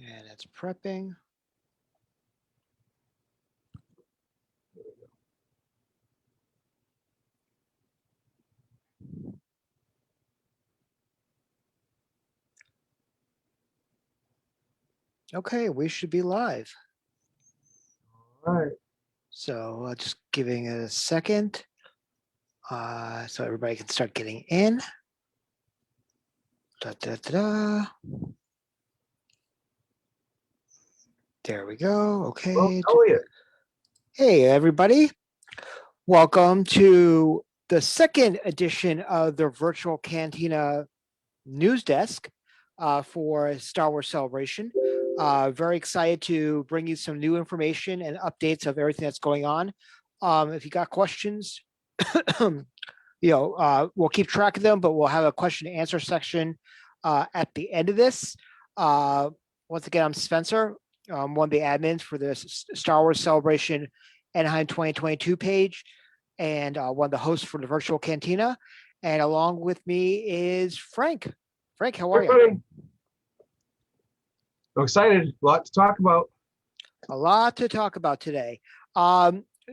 And it's prepping. Okay, we should be live. All right. So just giving it a second so everybody can start getting in. Da, da, da, da. There we go. Okay. Well, how are you? Hey, everybody. Welcome to the second edition of the Virtual Cantina News Desk for Star Wars Celebration. Very excited to bring you some new information and updates of everything that's going on. If you got questions, we'll keep track of them, but we'll have a question and answer section at the end of this. Once again, I'm Spencer. I'm one of the admins for this Star Wars Celebration Anaheim 2022 page, and one of the hosts for the Virtual Cantina. And along with me is Frank. Frank, how are you? I'm excited. A lot to talk about. A lot to talk about today.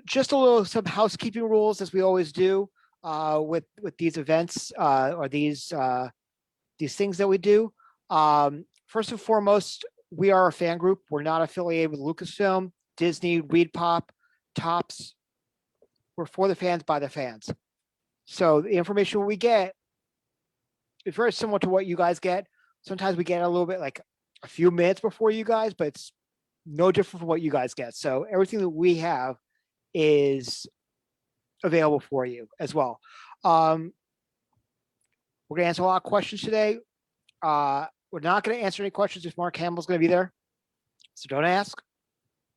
Just some housekeeping rules, as we always do with these events or these things that we do. First and foremost, we are a fan group. We're not affiliated with Lucasfilm, Disney, Reed Pop, Tops. We're for the fans, by the fans. So the information we get is very similar to what you guys get. Sometimes we get a little bit like a few minutes before you guys, but it's no different from what you guys get. So everything that we have is available for you as well. We're going to answer a lot of questions today. We're not going to answer any questions if Mark Hamill's going to be there. So don't ask.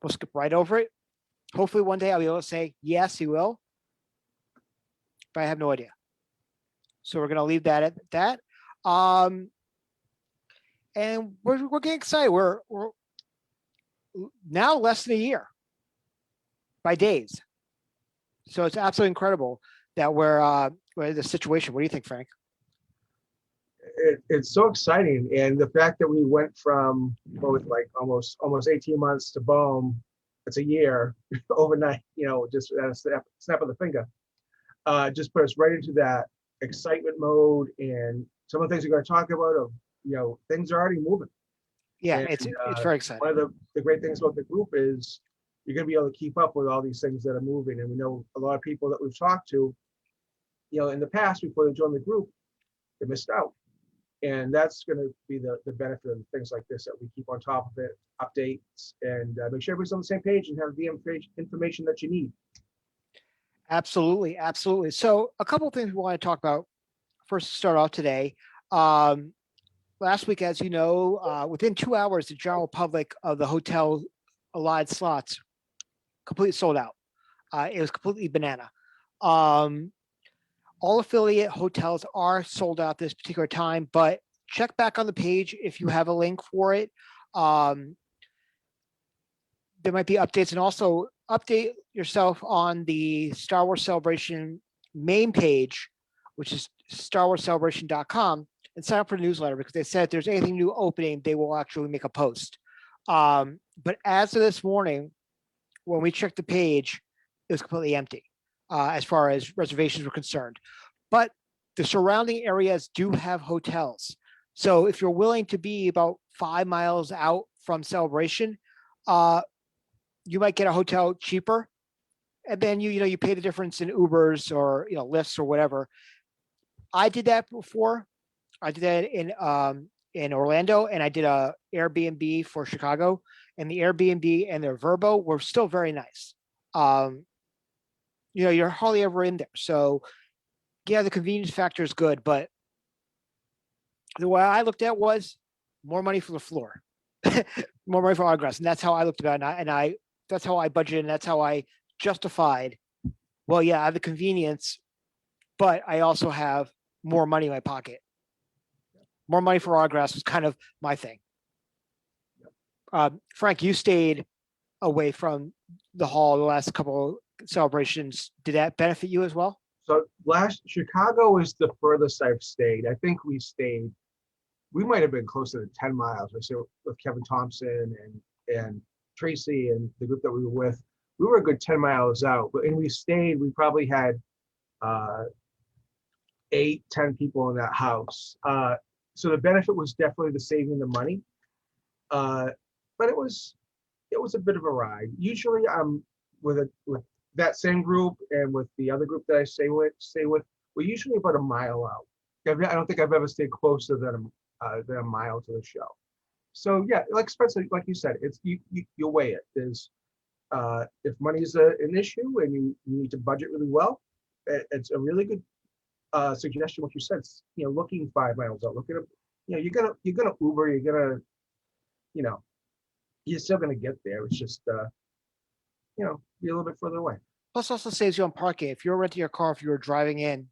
We'll skip right over it. Hopefully one day I'll be able to say, yes, he will. But I have no idea. So we're going to leave that at that. And we're getting excited. We're now less than a year by days. So it's absolutely incredible that we're in this situation. What do you think, Frank? It's so exciting, and the fact that we went from like almost 18 months to boom, it's a year overnight. Just at a snap of the finger, just put us right into that excitement mode, and some of the things we're going to talk about of things are already moving. Yeah, and, it's very exciting. One of the great things about the group is you're going to be able to keep up with all these things that are moving, and we know a lot of people that we've talked to, in the past before they joined the group, they missed out. And that's going to be the benefit of things like this, that we keep on top of it, updates, and make sure everybody's on the same page and have the information that you need. Absolutely, absolutely. So a couple of things we want to talk about. First, to start off today, last week, as you know, within 2 hours, the general public of the hotel allotted slots completely sold out. It was completely banana. All affiliate hotels are sold out this particular time, but check back on the page if you have a link for it. There might be updates, and also update yourself on the Star Wars Celebration main page, which is starwarscelebration.com, and sign up for the newsletter, because they said if there's anything new opening, they will actually make a post. But as of this morning, when we checked the page, it was completely empty as far as reservations were concerned. But the surrounding areas do have hotels. So if you're willing to be about 5 miles out from Celebration, you might get a hotel cheaper, and then you pay the difference in Ubers or Lyfts or whatever. I did that before. I did that in Orlando, and I did a Airbnb for Chicago, and the Airbnb and their Vrbo were still very nice. You're hardly ever in there. So yeah, the convenience factor is good, but the way I looked at was more money for the floor, more money for autographs. And that's how I looked at it. And that's how I budgeted, and that's how I justified, well, yeah, I have the convenience, but I also have more money in my pocket. More money for autographs was kind of my thing. Frank, you stayed away from the hall the last couple of celebrations. Did that benefit you as well? So Chicago is the furthest I've stayed. I think we we might have been closer to 10 miles. I say with Kevin Thompson and Tracy and the group that we were with, we were a good 10 miles out, but and we stayed, we probably had 8, 10 people in that house. So the benefit was definitely the saving the money. But it was a bit of a ride. Usually I'm with that same group and with the other group that I stay with, we're usually about a mile out. I don't think I've ever stayed closer than a mile to the show. So yeah, like Spencer, like you said, it's you weigh it. There's if money is an issue and you need to budget really well, it's a really good suggestion. What you said, looking 5 miles out, looking at, you're gonna Uber, you're still gonna get there. It's just be a little bit further away. Plus also saves you on parking. If you're renting your car, if you were driving in,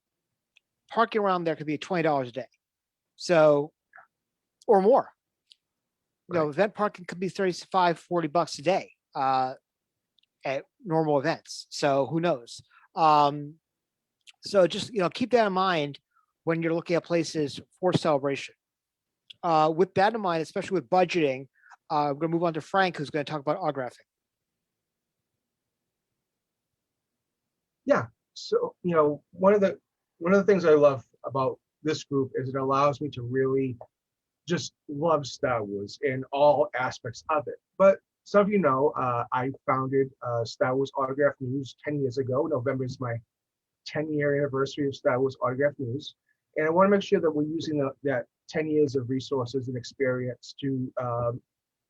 parking around there could be $20 a day. So, or more. Right. Event parking could be $35-$40 a day at normal events. So who knows? So just keep that in mind when you're looking at places for celebration. With that in mind, especially with budgeting, I'm going to move on to Frank, who's going to talk about autographing. Yeah. So one of the things I love about this group is it allows me to really just love Star Wars in all aspects of it. But some of I founded Star Wars Autograph News 10 years ago. November is my 10-year anniversary of Star Wars Autograph News. And I want to make sure that we're using that 10 years of resources and experience to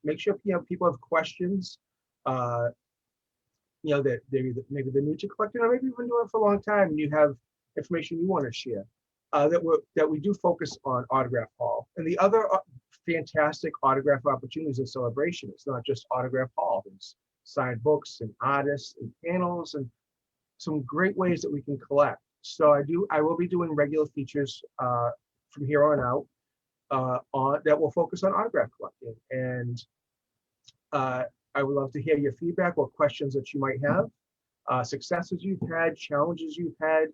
make sure people have questions, that maybe they're new to collecting, or maybe you've been doing it for a long time and you have information you want to share. That we do focus on Autograph Hall and the other fantastic autograph opportunities in celebration. It's not just Autograph Hall. There's signed books and artists and panels and some great ways that we can collect. So I will be doing regular features from here on out that will focus on autograph collecting. And I would love to hear your feedback or questions that you might have, successes you've had, challenges you've had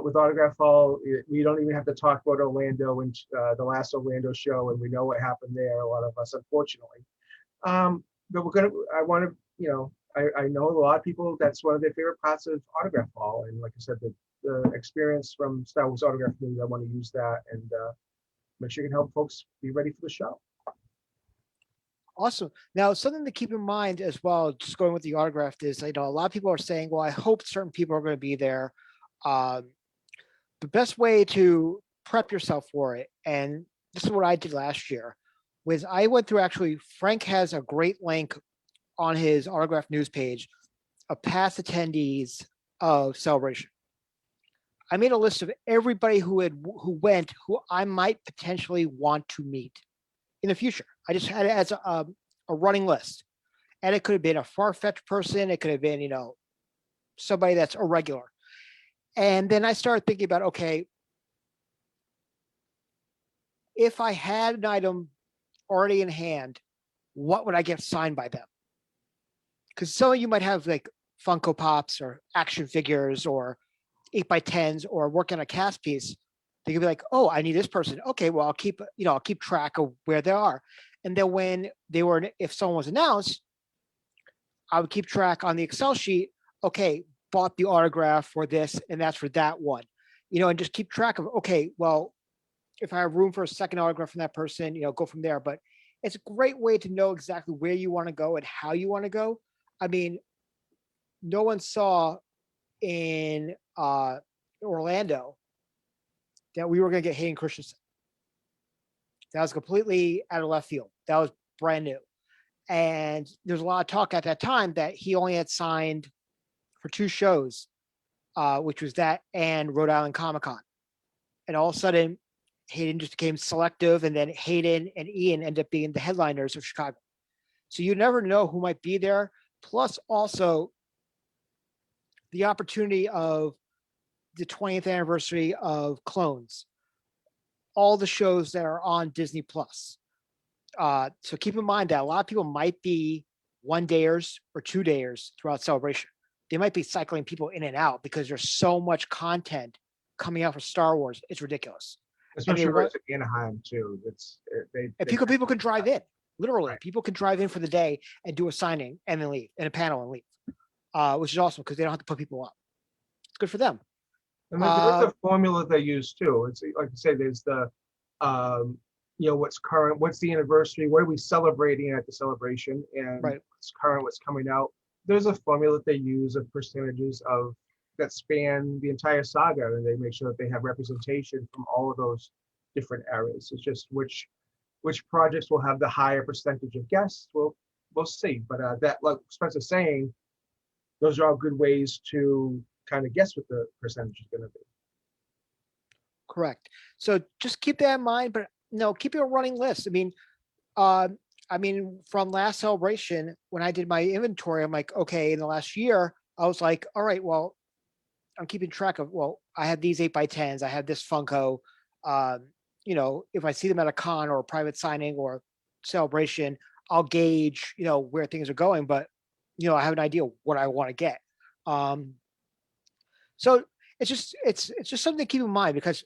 with Autograph Hall. We don't even have to talk about Orlando and the last Orlando show, and we know what happened there, a lot of us, unfortunately. But I know a lot of people, that's one of their favorite parts of Autograph Hall. And like I said, the experience from Star Wars Autograph News, I want to use that and make sure you can help folks be ready for the show. Awesome. Now, something to keep in mind as well, just going with the autograph is, a lot of people are saying, well, I hope certain people are going to be there. The best way to prep yourself for it, and this is what I did last year, was I went through, actually, Frank has a great link on his autograph news page of past attendees of Celebration. I made a list of everybody who went, who I might potentially want to meet in the future. I just had it as a running list, and it could have been a far-fetched person. It could have been, somebody that's a regular. And then I started thinking about, okay, if I had an item already in hand, what would I get signed by them? Because some of you might have like Funko Pops or action figures or 8x10s or work on a cast piece. They could be like, oh, I need this person. Okay, well, I'll keep track of where they are. And then when if someone was announced, I would keep track on the Excel sheet. Okay, bought the autograph for this, and that's for that one, and just keep track of, okay, well, if I have room for a second autograph from that person, go from there. But it's a great way to know exactly where you want to go and how you want to go. I mean, no one saw in Orlando that we were going to get Hayden Christensen. That was completely out of left field. That was brand new. And there's a lot of talk at that time that he only had signed for 2 shows, which was that and Rhode Island Comic-Con. And all of a sudden, Hayden just became selective, and then Hayden and Ian end up being the headliners of Chicago. So you never know who might be there. Plus also the opportunity of the 20th anniversary of Clones, all the shows that are on Disney Plus. So keep in mind that a lot of people might be 1-dayers or 2-dayers throughout Celebration. They might be cycling people in and out because there's so much content coming out for Star Wars. It's ridiculous. Especially where what, it's in Anaheim too. and people can drive in, literally. Right. People can drive in for the day and do a signing and then leave, and a panel and leave, which is awesome because they don't have to put people up. It's good for them. And there is a formula they use too. It's like I say, there's the, what's current, what's the anniversary, what are we celebrating at the celebration, and Right. what's current, what's coming out. There's a formula that they use of percentages of that span the entire saga, and they make sure that they have representation from all of those different areas. It's just which projects will have the higher percentage of guests. We'll see. But that, like Spencer's saying, those are all good ways to kind of guess what the percentage is going to be. Correct. So just keep that in mind, but no, keep your running list. I mean, from last celebration, when I did my inventory, I'm like, okay, in the last year, I was like, all right, well, I'm keeping track of, well, I have these 8x10s, I have this Funko. If I see them at a con or a private signing or celebration, I'll gauge, where things are going, but I have an idea what I want to get. So it's just something to keep in mind because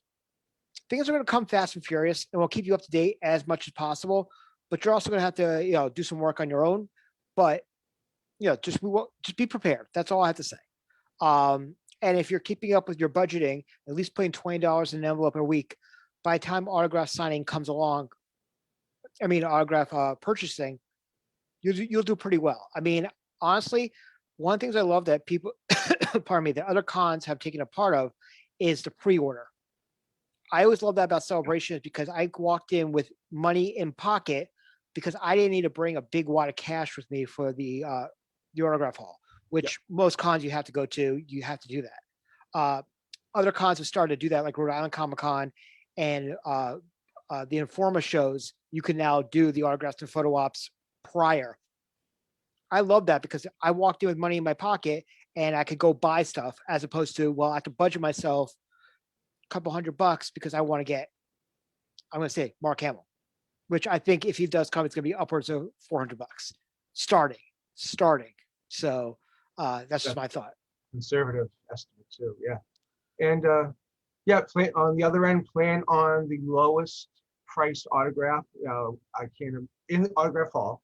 things are going to come fast and furious, and we'll keep you up to date as much as possible. But you're also going to have to, do some work on your own. But just be prepared. That's all I have to say. And if you're keeping up with your budgeting, at least putting $20 in an envelope a week, by the time autograph signing comes along, autograph purchasing, you'll do pretty well. I mean, honestly, one of the things I love that people, pardon me, that other cons have taken a part of is the pre-order. I always love that about celebrations because I walked in with money in pocket because I didn't need to bring a big wad of cash with me for the autograph hall, which most cons you have to go to. You have to do that. Other cons have started to do that, like Rhode Island Comic Con and the Informa shows. You can now do the autographs and photo ops prior. I love that because I walked in with money in my pocket and I could go buy stuff as opposed to, well, I have to budget myself a couple $100 because I want to get, I'm going to say Mark Hamill, which I think if he does come, it's going to be upwards of $400 starting. So that's just my thought. Conservative estimate too. Yeah. And plan on the other end, plan on the lowest priced autograph. I can't in the autograph hall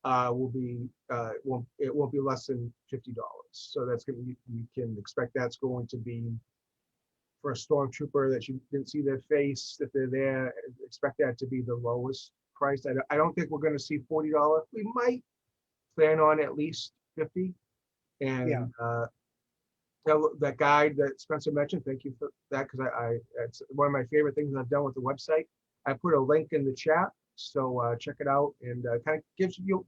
will be it won't be less than $50. So that's going to you can expect that's going to be for a stormtrooper that you didn't see their face, if they're there, expect that to be the lowest price. I don't think we're going to see $40. We might plan on at least 50. And that guide that Spencer mentioned, thank you for that, because it's one of my favorite things I've done with the website. I put a link in the chat, so check it out, and kind of gives you'll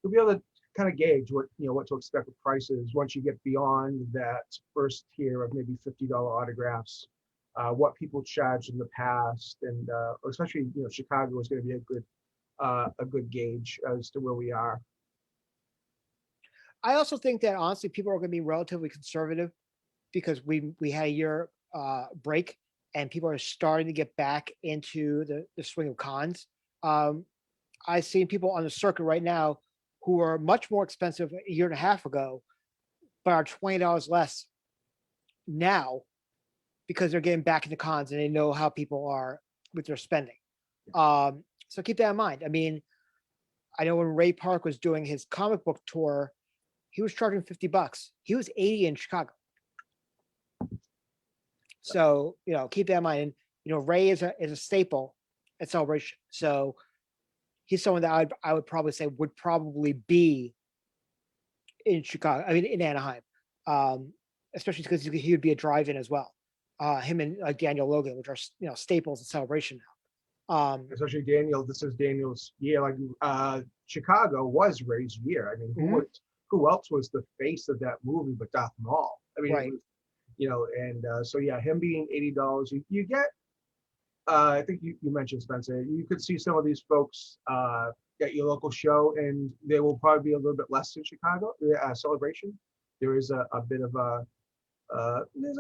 be able to kind of gauge what to expect with prices once you get beyond that first tier of maybe $50 autographs, what people charged in the past, and especially Chicago is going to be a good gauge as to where we are. I also think that honestly, people are going to be relatively conservative because we had a year break and people are starting to get back into the swing of cons. I've seen people on the circuit right now who are much more expensive a year and a half ago, but are $20 less now because they're getting back into cons and they know how people are with their spending. So keep that in mind. I mean, I know when Ray Park was doing his comic book tour, he was charging $50. He was 80 in Chicago. So, keep that in mind. And, Ray is a staple at Celebration. So he's someone that I would probably say would probably be in Chicago. I mean, in Anaheim, especially because he would be a drive-in as well. Him and Daniel Logan, which are staples at Celebration now. Especially Daniel. This is Daniel's year. Like Chicago was Ray's year. I mean, who else was the face of that movie but Darth Maul? I mean, right. It was, and so yeah, him being $80, you get. I think you mentioned Spencer. You could see some of these folks at your local show, and they will probably be a little bit less in Chicago. Celebration. There is a bit of a there's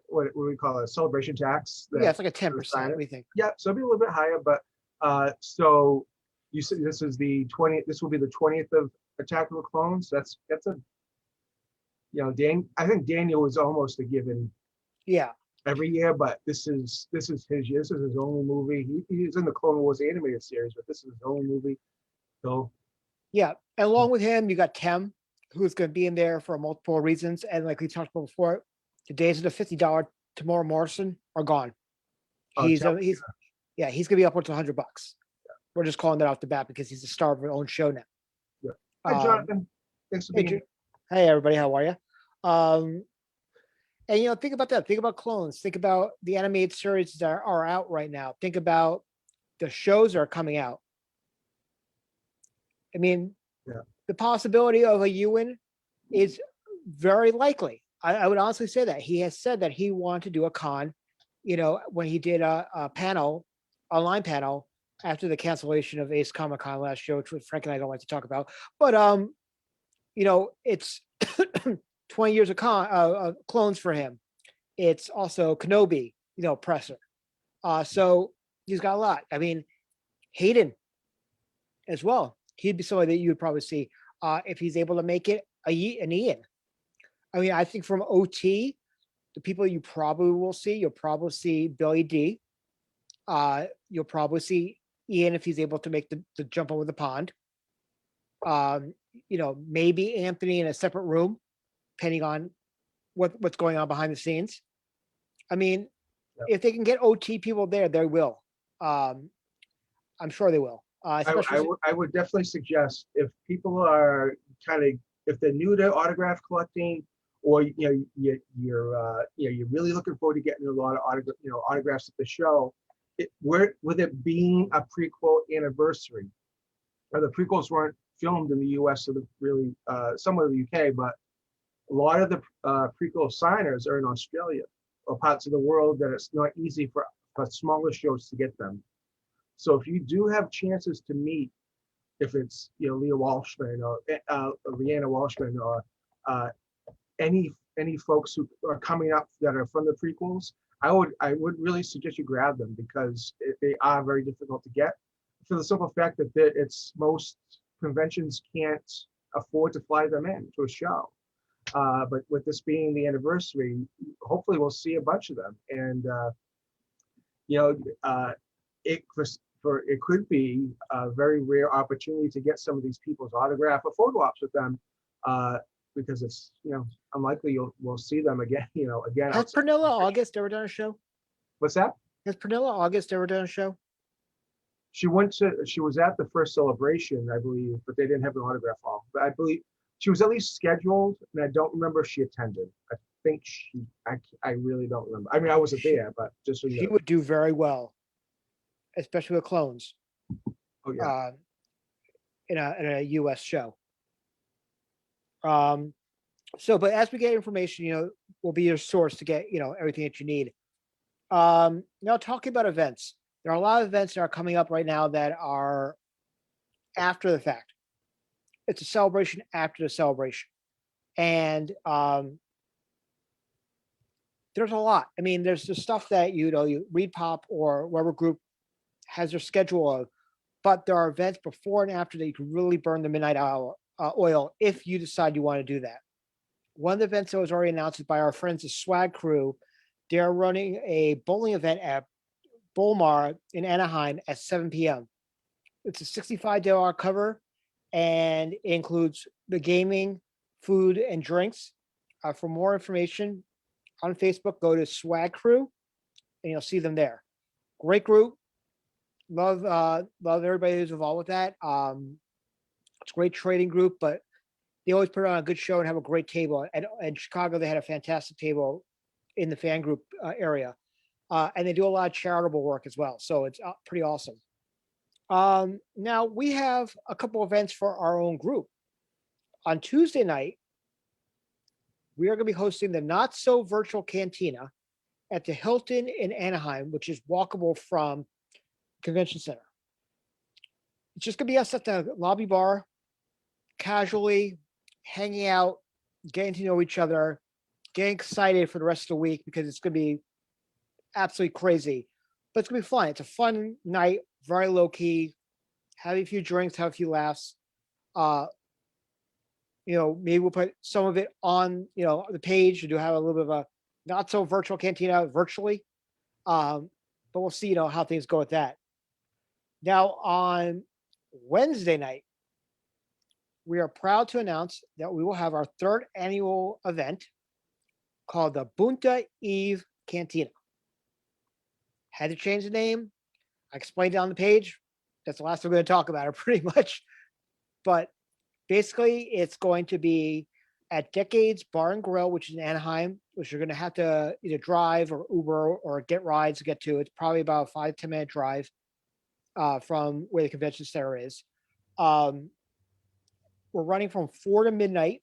what we call a celebration tax. Yeah, it's like a 10%. We think. Yeah, so it'll be a little bit higher, but so you said this is the 20th. This will be the 20th of Attack of the Clones. That's a I think Daniel was almost a given. Yeah. every year, but this is his year. This is his only movie. He's in the Clone Wars animated series, but this is his only movie. So Yeah, and along with him, you got Tem, who's going to be in there for multiple reasons. And like we talked about before, the days of the $50 Tamora Morrison are gone. He's tell he's yeah, he's going to be upwards to $100. We're just calling that off the bat because he's the star of his own show now. yeah. Hi, Jonathan. Thanks for Hey, being here. hey, everybody, how are you? And think about that. Think about clones. Think about the animated series that are out right now. Think about the shows that are coming out. I mean, Yeah. the possibility of a Ewan is very likely. I would honestly say that he has said that he wanted to do a con, when he did a panel, online panel after the cancellation of Ace Comic Con last year, which Frank and I don't like to talk about. But it's 20 years of clones for him. It's also Kenobi, presser. So he's got a lot. I mean, Hayden as well. He'd be somebody that you would probably see if he's able to make it an Ian. I mean, I think from OT, the people you probably will see, you'll probably see Billy D. You'll probably see Ian if he's able to make the jump over the pond. Maybe Anthony in a separate room, depending on what's going on behind the scenes. I mean, if they can get OT people there, they will. I'm sure they will. I would definitely suggest if people are if they're new to autograph collecting, or you're really looking forward to getting a lot of autographs at the show, with it being a prequel anniversary, or the prequels weren't filmed in the U.S. so really somewhere in the UK, but a lot of the prequel signers are in Australia or parts of the world that it's not easy for smaller shows to get them. So if you do have chances to meet, if it's Leah Walshman or Leanna Walshman or any folks who are coming up that are from the prequels, I would really suggest you grab them, because they are very difficult to get, for the simple fact that it's most conventions can't afford to fly them in to a show. But with this being the anniversary, hopefully we'll see a bunch of them, and it could be a very rare opportunity to get some of these people's autograph or photo ops with them, because it's unlikely we'll see them again. Again. Has Pernilla August ever done a show? What's that? Has Pernilla August ever done a show? She was at the first celebration, I believe, but they didn't have an autograph hall. But I believe she was at least scheduled, and I don't remember if she attended. I think I really don't remember. I mean, I wasn't there, but just so you know. She would do very well, especially with clones. Oh yeah. In a US show. But as we get information, we'll be your source to get everything that you need. Now, talking about events, there are a lot of events that are coming up right now that are after the fact. It's a celebration after the celebration, and there's a lot. I mean, there's the stuff that you Read Pop or whatever group has their schedule of, but there are events before and after that you can really burn the midnight hour oil if you decide you want to do that. One of the events that was already announced by our friends, the Swag Crew. They're running a bowling event at Bolmar in Anaheim at 7 p.m. It's a $65 cover, and it includes the gaming, food, and drinks. For more information on Facebook, go to Swag Crew, and you'll see them there. Great group. Love everybody who's involved with that. It's a great trading group, but they always put on a good show and have a great table. And in Chicago, they had a fantastic table in the fan group area. And they do a lot of charitable work as well. So it's pretty awesome. Now, we have a couple events for our own group. On Tuesday night, we are going to be hosting the Not So Virtual Cantina at the Hilton in Anaheim, which is walkable from Convention Center. It's just going to be us at the lobby bar, casually hanging out, getting to know each other, getting excited for the rest of the week, because it's going to be absolutely crazy, but it's going to be fun. It's a fun night, very low key, have a few drinks, have a few laughs. Maybe we'll put some of it on, the page to have a little bit of not so virtual cantina virtually. But we'll see, how things go with that. Now on Wednesday night, we are proud to announce that we will have our third annual event called the Bunta Eve Cantina. Had to change the name. I explained it on the page. That's the last we're going to talk about it pretty much. But basically, it's going to be at Decades Bar and Grill, which is in Anaheim, which you're going to have to either drive or Uber or get rides to get to. It's probably about a 5-10 minute drive from where the convention center is. Um, we're running from 4 to midnight,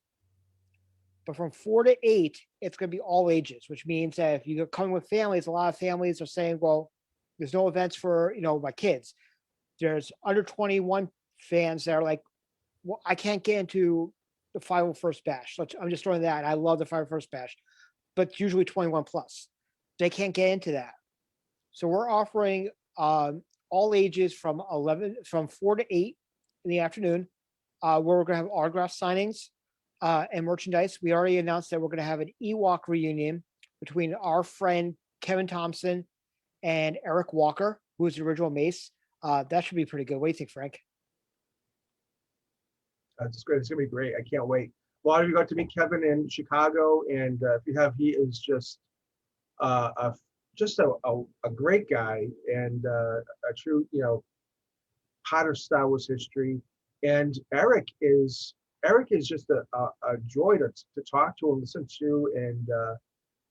but from 4 to 8, it's going to be all ages, which means that if you're coming with families, a lot of families are saying, well, there's no events for, my kids. There's under 21 fans that are like, well, I can't get into the 501st bash. I'm just throwing that. I love the 501st bash, but it's usually 21 plus. They can't get into that. So we're offering all ages from 4 to 8 in the afternoon, where we're going to have autograph signings and merchandise. We already announced that we're going to have an Ewok reunion between our friend Kevin Thompson and Eric Walker, who was the original Mace. That should be pretty good. What do you think, Frank? It's great. It's gonna be great. I can't wait. A lot of you got to meet Kevin in Chicago, and if you have, he is just a a great guy and a true part of Star Wars history. And Eric is just a joy to talk to and listen to, and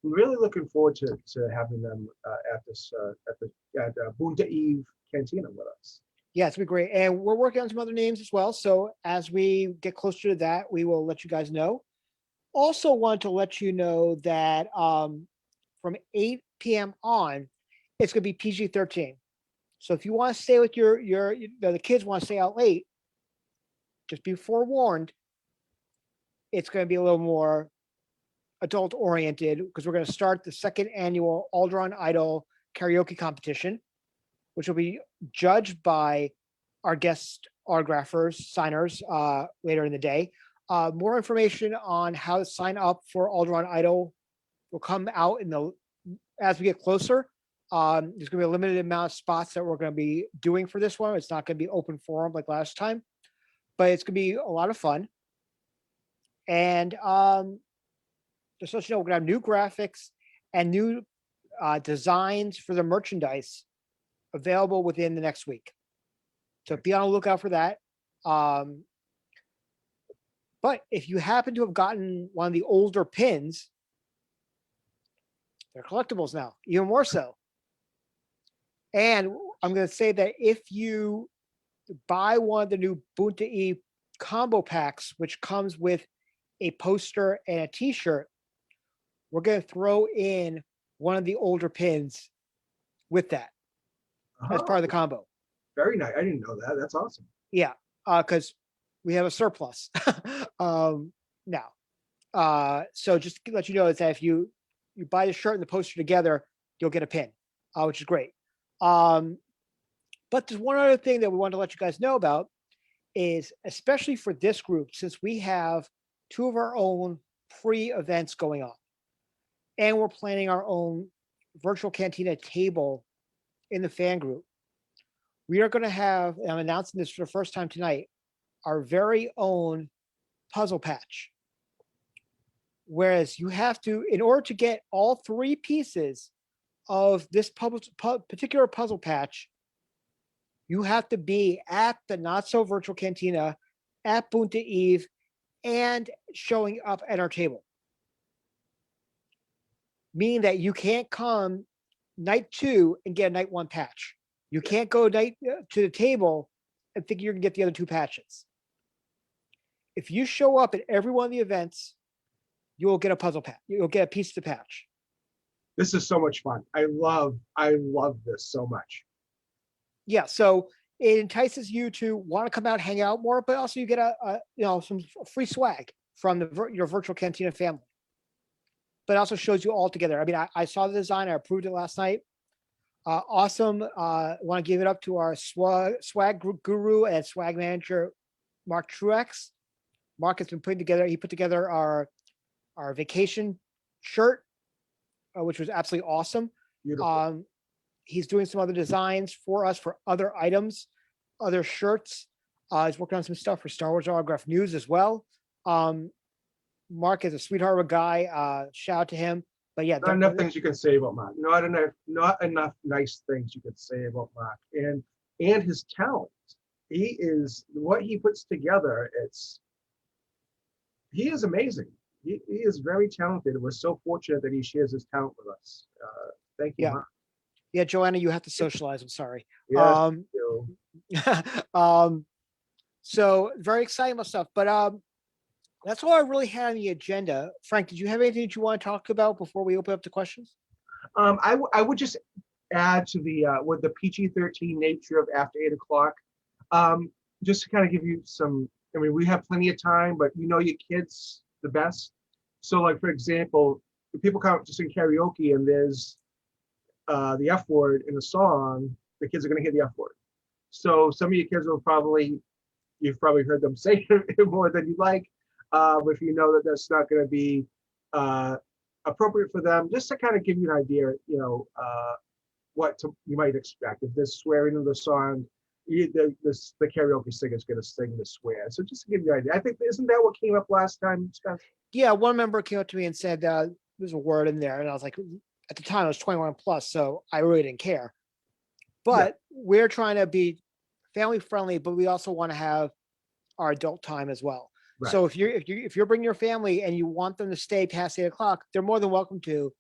really looking forward to having them at Bunta Eve Cantina with us. Yeah, it's been great. And we're working on some other names as well. So as we get closer to that, we will let you guys know. Also want to let you know that from 8 p.m. on, it's going to be PG-13. So if you want to stay with the kids want to stay out late, just be forewarned, it's going to be a little more adult oriented because we're going to start the second annual Alderaan Idol karaoke competition, which will be judged by our guest autographers, signers later in the day. More information on how to sign up for Alderaan Idol will come out as we get closer. There's going to be a limited amount of spots that we're going to be doing for this one. It's not going to be open forum like last time, but it's going to be a lot of fun. And just so you know, we're going to have new graphics and new designs for the merchandise available within the next week. So be on the lookout for that. But if you happen to have gotten one of the older pins, they're collectibles now, even more so. And I'm going to say that if you buy one of the new Bunta Eve combo packs, which comes with a poster and a t-shirt, we're going to throw in one of the older pins with that as part of the combo. Very nice. I didn't know that. That's awesome. Yeah, because we have a surplus now. So just to let you know is that if you buy the shirt and the poster together, you'll get a pin, which is great. But there's one other thing that we want to let you guys know about is, especially for this group, since we have 2 of our own pre-events going on, and we're planning our own virtual cantina table in the fan group, we are going to have, and I'm announcing this for the first time tonight, our very own puzzle patch. Whereas you have to, in order to get all 3 pieces of this particular puzzle patch, you have to be at the Not So Virtual Cantina at Bunta Eve and showing up at our table. Meaning that you can't come night 2 and get a night 1 patch. You can't go to the table and think you're going to get the other 2 patches. If you show up at every one of the events, you will get a puzzle patch. You'll get a piece of the patch. This is so much fun. I love this so much. Yeah, so it entices you to want to come out, hang out more, but also you get some free swag from your virtual cantina family. But it also shows you all together. I mean, I saw the design. I approved it last night. Awesome. I want to give it up to our swag guru and swag manager, Mark Truex. Mark has been putting together. He put together our vacation shirt, which was absolutely awesome. Beautiful. He's doing some other designs for us for other items, other shirts. He's working on some stuff for Star Wars Autograph News as well. Mark is a sweetheart of a guy. Shout out to him. But yeah, Not enough things you can say about Mark. Not enough nice things you could say about Mark and his talent. He is what he puts together. He is amazing. He is very talented. We're so fortunate that he shares his talent with us. Thank you, yeah, Mark. yeah, Joanna, you have to socialize. I'm sorry. Yes, Um, you. so very exciting about stuff. But that's all I really had on the agenda. Frank, did you have anything that you want to talk about before we open up to questions? I would just add to the with the PG-13 nature of after 8 o'clock. Just to kind of give you some. I mean, we have plenty of time, but you know your kids the best. So, like for example, if people come to sing karaoke and there's the F word in a song, the kids are going to hear the F word. So some of your kids will you've probably heard them say it more than you like. If you know that that's not going to be appropriate for them, just to kind of give you an idea, you might expect. If there's swearing in the song, the karaoke singer is going to sing the swear. So just to give you an idea, I think, isn't that what came up last time, Spencer? Yeah, one member came up to me and said there's a word in there, and I was like, at the time I was 21 plus, so I really didn't care. But we're trying to be family friendly, but we also want to have our adult time as well. Right. So if you're bringing your family and you want them to stay past 8 o'clock, they're more than welcome to.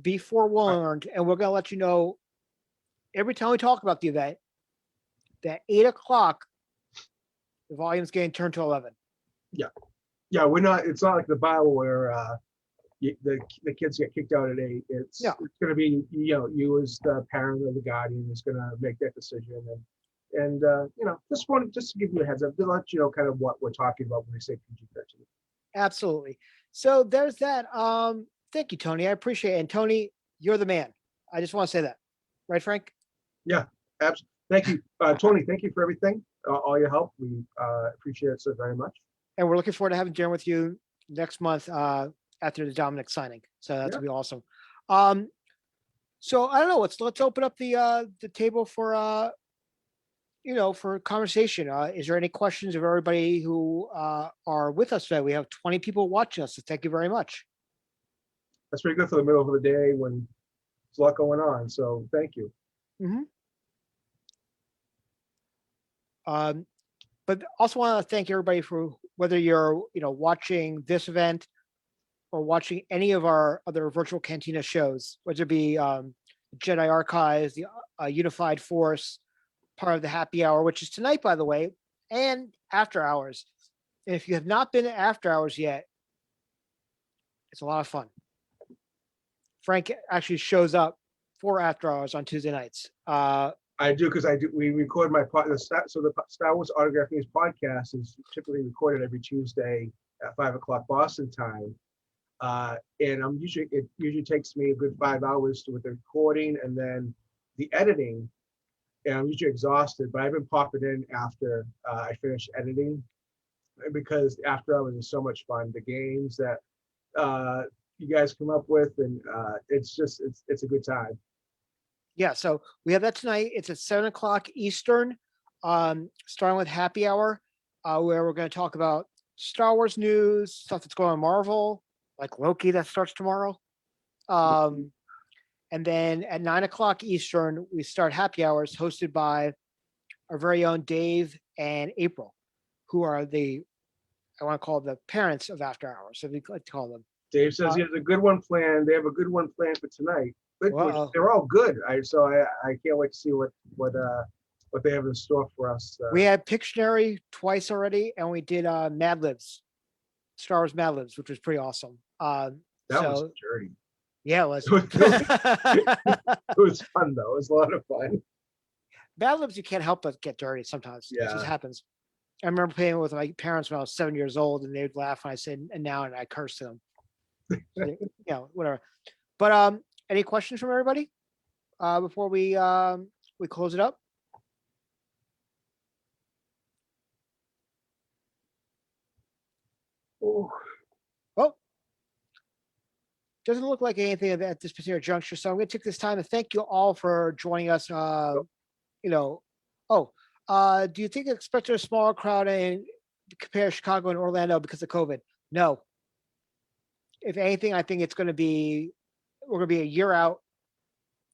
Be forewarned, and we're going to let you know every time we talk about the event that 8 o'clock the volume's getting turned to 11. Yeah, we're not. It's not like the Bible where the kids get kicked out at 8. It's going to be you as the parent or the guardian is going to make that decision, and just to give you a heads up to let you know kind of what we're talking about when we say PG-13. Absolutely. So there's that. Thank you, Tony. I appreciate it. And Tony, you're the man. I just want to say that, right, Frank? Yeah, absolutely. Thank you, Tony. Thank you for everything, all your help. We appreciate it so very much. And we're looking forward to having dinner with you next month after the Dominic signing. So that's gonna be awesome. So I don't know. Let's open up the table for for conversation. Is there any questions of everybody who are with us today? We have 20 people watching us, so thank you very much. That's pretty good for the middle of the day when there's a lot going on. So thank you. Mm-hmm. But also want to thank everybody for whether you're watching this event or watching any of our other virtual Cantina shows, whether it be Jedi Archives, the Unified Force, part of the Happy Hour, which is tonight, by the way, and After Hours. And if you have not been to After Hours yet, it's a lot of fun. Frank actually shows up for After Hours on Tuesday nights. I do because we record the Star Wars Autograph News podcast is typically recorded every Tuesday at 5 o'clock Boston time, and it usually takes me a good 5 hours with the recording and then the editing, and I'm usually exhausted. But I've been popping in after I finish editing because After Hours is so much fun. The games that you guys come up with, and it's a good time. Yeah, so we have that tonight. It's at 7 o'clock Eastern, starting with Happy Hour, where we're going to talk about Star Wars news, stuff that's going on Marvel, like Loki that starts tomorrow. And then at 9 o'clock Eastern, we start Happy Hours hosted by our very own Dave and April, who are I want to call the parents of After Hours, so we like to call them. Dave says he has a good one planned. They have a good one planned for tonight. They're all good. I can't wait to see what they have in store for us. We had Pictionary twice already, and we did Mad Libs, Star Wars Mad Libs, which was pretty awesome. That was dirty. Yeah, it was. It was fun though. It was a lot of fun. Mad Libs, you can't help but get dirty sometimes. Yeah. It just happens. I remember playing with my parents when I was 7 years old, and they would laugh when I said "and now," and I cursed to them. So, whatever. But any questions from everybody before we close it up? Oh, doesn't look like anything at this particular juncture. So I'm going to take this time to thank you all for joining us. You know, oh, do you think expect a smaller crowd and compare Chicago and Orlando because of COVID? No. If anything, I think it's going to be we're going to be a year out.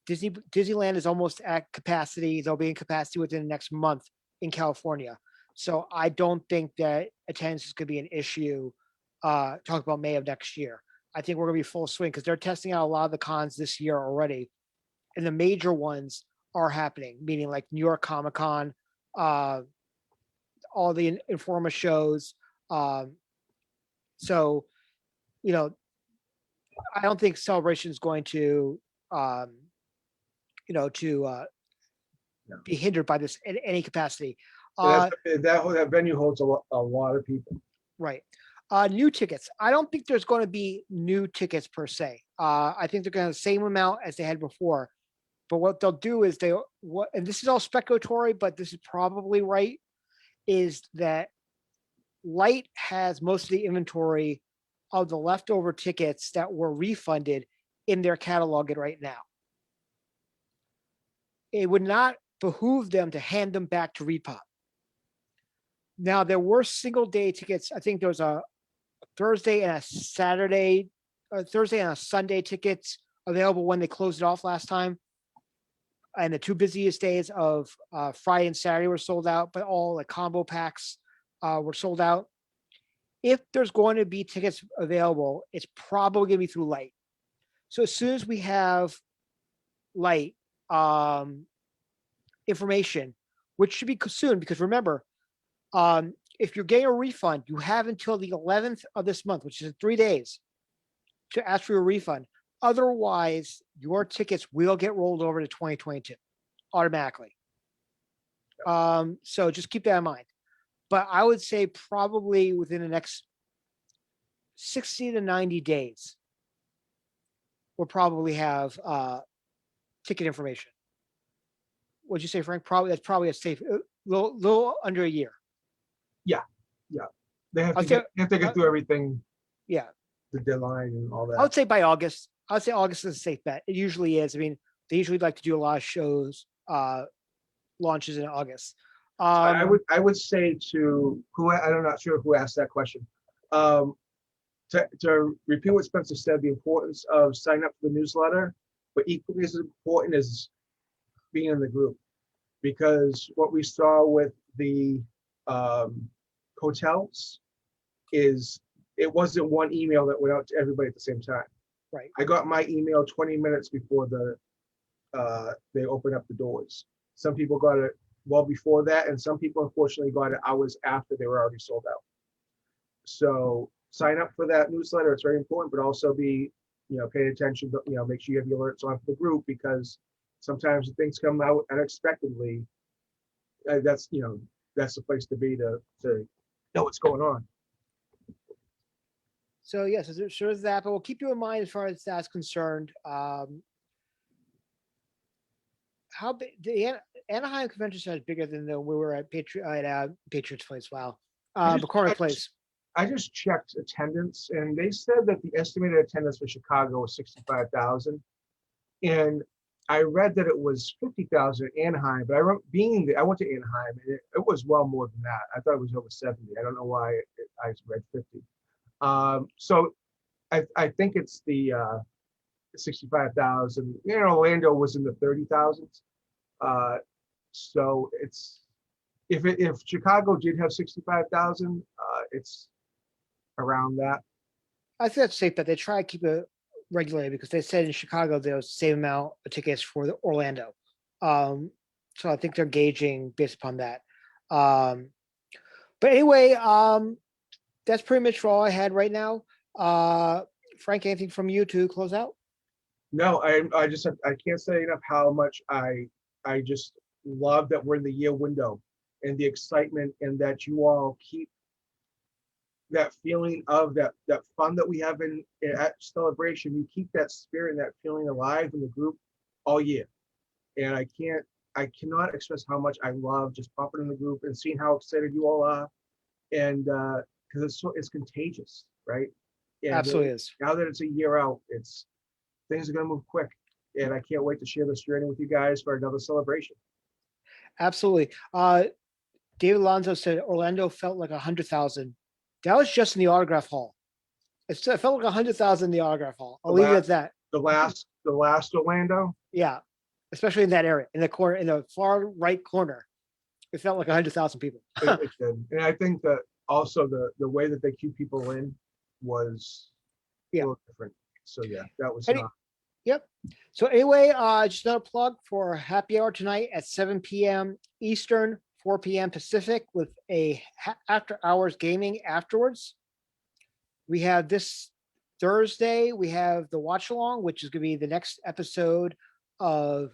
Disneyland is almost at capacity. They'll be in capacity within the next month in California. So I don't think that attendance is going to be an issue. Talk about May of next year. I think we're going to be full swing because they're testing out a lot of the cons this year already, and the major ones are happening. Meaning like New York Comic Con, all the Informa shows. So you know, I don't think Celebration is going to um, to No. be hindered by this in any capacity. So that venue holds a lot of people. Right. New tickets. I don't think there's going to be new tickets per se. I think they're going to have the same amount as they had before. But what they'll do is and this is all speculatory, but this is probably right, is that Light has most of the inventory of the leftover tickets that were refunded in their catalog right now. It would not behoove them to hand them back to Repop. Now, there were single day tickets. I think there was a Thursday and a Saturday, Thursday and a Sunday tickets available when they closed it off last time. And the two busiest days of Friday and Saturday were sold out, but all the combo packs were sold out. If there's going to be tickets available, it's probably going to be through Light. So as soon as we have Light information, which should be soon, because remember, if you're getting a refund, you have until the 11th of this month, which is in 3 days, to ask for your refund. Otherwise, your tickets will get rolled over to 2022 automatically. So just keep that in mind. But I would say probably within the next 60 to 90 days, we'll probably have ticket information. What'd you say, Frank? That's probably a safe, little under a year. Yeah. They have to get through everything. Yeah. The deadline and all that. I would say by August. I would say August is a safe bet. It usually is. I mean, they usually like to do a lot of shows, launches in August. I would say to who I'm not sure who asked that question. To repeat what Spencer said, the importance of signing up for the newsletter, but equally as important is being in the group, because what we saw with the hotels is it wasn't one email that went out to everybody at the same time. Right. I got my email 20 minutes before they opened up the doors. Some people got it well before that, and some people unfortunately got it hours after they were already sold out. So sign up for that newsletter. It's very important, but also be, paying attention, make sure you have the alerts on for the group, because sometimes things come out unexpectedly. That's the place to be to know what's going on. So yes, sure as that, but we'll keep you in mind as far as that's concerned. How big the Anaheim Convention Center is bigger than we were at Patriots Place. Wow, McCormick Place. I just checked attendance, and they said that the estimated attendance for Chicago was 65,000, and I read that it was 50,000 in Anaheim. But I went to Anaheim, and it was well more than that. I thought it was over 70. I don't know why I read 50. So I think it's the 65,000. Orlando was in the 30,000s. So it's if Chicago did have 65,000, it's around that. I think that's safe that they try to keep it regulated, because they said in Chicago there was the same amount of tickets for the Orlando. So I think they're gauging based upon that. But anyway, that's pretty much all I had right now. Frank, anything from you to close out? No, I can't say enough how much I just love that we're in the year window, and the excitement, and that you all keep that feeling of that fun that we have at Celebration. You keep that spirit and that feeling alive in the group all year. And I cannot express how much I love just popping in the group and seeing how excited you all are. And because it's contagious, right? And Absolutely is. now that it's a year out, things are gonna move quick. And I can't wait to share this journey with you guys for another celebration. Absolutely. David Alonso said Orlando felt like 100,000. That was just in the autograph hall. It felt like 100,000 in the autograph hall. I'll The leave it at last- that. The last Orlando, Yeah, especially in that area, in the corner, in the far right corner. It felt like 100,000 people. it did. And I think that also the way that they keep people in was a Yeah. little different. So yeah, that was Any- not. Yep. So anyway, just another plug for happy hour tonight at 7 p.m. Eastern, 4 p.m. Pacific, with a after hours gaming afterwards. We have this Thursday, we have the watch along, which is going to be the next episode of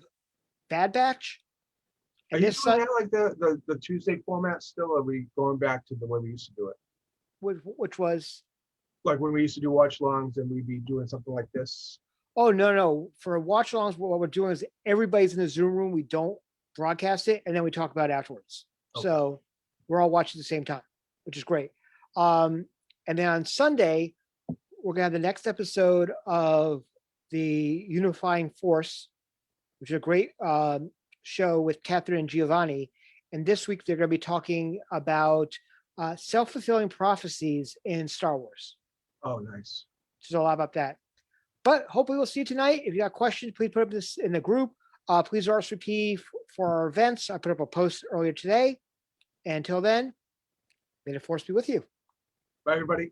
Bad Batch. Are And you this doing that like the Tuesday format still? Or are we going back to the way we used to do it? which was, Like when we used to do watch longs and we'd be doing something like this? oh no, for watch alongs, what we're doing is everybody's in the Zoom room. We don't broadcast it, and then we talk about it afterwards. Okay. So we're all watching at the same time, which is great. And then on Sunday, we're gonna have the next episode of the Unifying Force, which is a great show with Catherine and Giovanni. And this week they're going to be talking about self-fulfilling prophecies in Star Wars. Oh, nice. So a lot about that. But hopefully we'll see you tonight. If you got questions, please put up this in the group. Please RSVP for our events. I put up a post earlier today. And until then, may the force be with you. Bye, everybody.